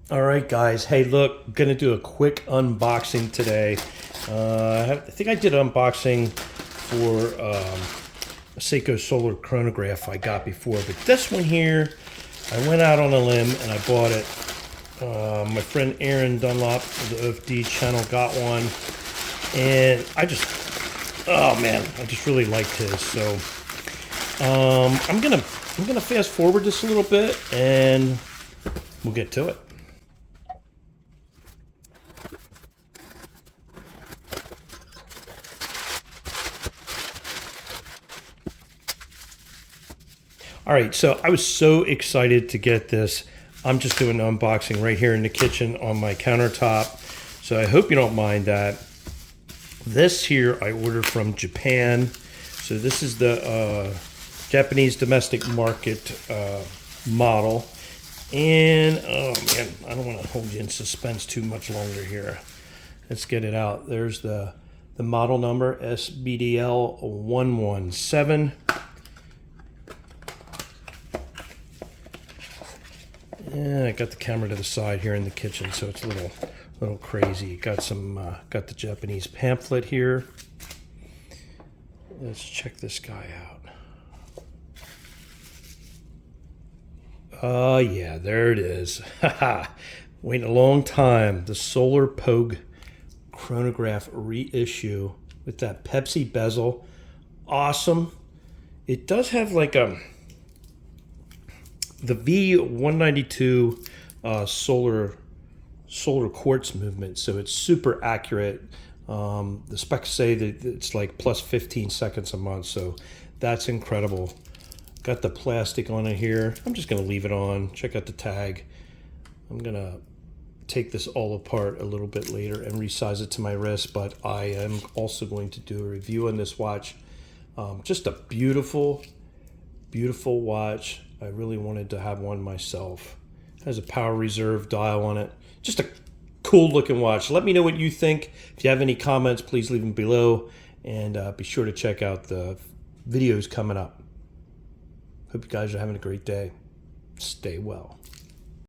All right, guys. Hey, look, I'm going to do a quick unboxing today. I think I did an unboxing for a Seiko Solar Chronograph I got before, but this one here, I went out on a limb and I bought it. My friend Aaron Dunlop of the OFD channel got one, and oh man, I just really liked his. So I'm gonna fast forward this a little bit and we'll get to it. All right, so I was so excited to get this. I'm just doing an unboxing right here in the kitchen on my countertop. So I hope you don't mind that. This here I ordered from Japan. So this is the Japanese domestic market model. And, oh man, I don't want to hold you in suspense too much longer here. Let's get it out. There's the model number, SBDL117. Yeah, I got the camera to the side here in the kitchen, so it's a little crazy. Got the Japanese pamphlet here. Let's check this guy out. Yeah, there it is. Haha. Waiting a long time. The Solar Pogue Chronograph reissue with that Pepsi bezel. Awesome. It does have like the V192 solar quartz movement, so it's super accurate. The specs say that it's like plus 15 seconds a month, so that's incredible. Got the plastic on it here. I'm just gonna leave it on. Check out the tag. I'm gonna take this all apart a little bit later and resize it to my wrist, but I am also going to do a review on this watch. Just a beautiful watch. I really wanted to have one myself. It has a power reserve dial on it. Just a cool looking watch. Let me know what you think. If you have any comments, please leave them below. And be sure to check out the videos coming up. Hope you guys are having a great day. Stay well.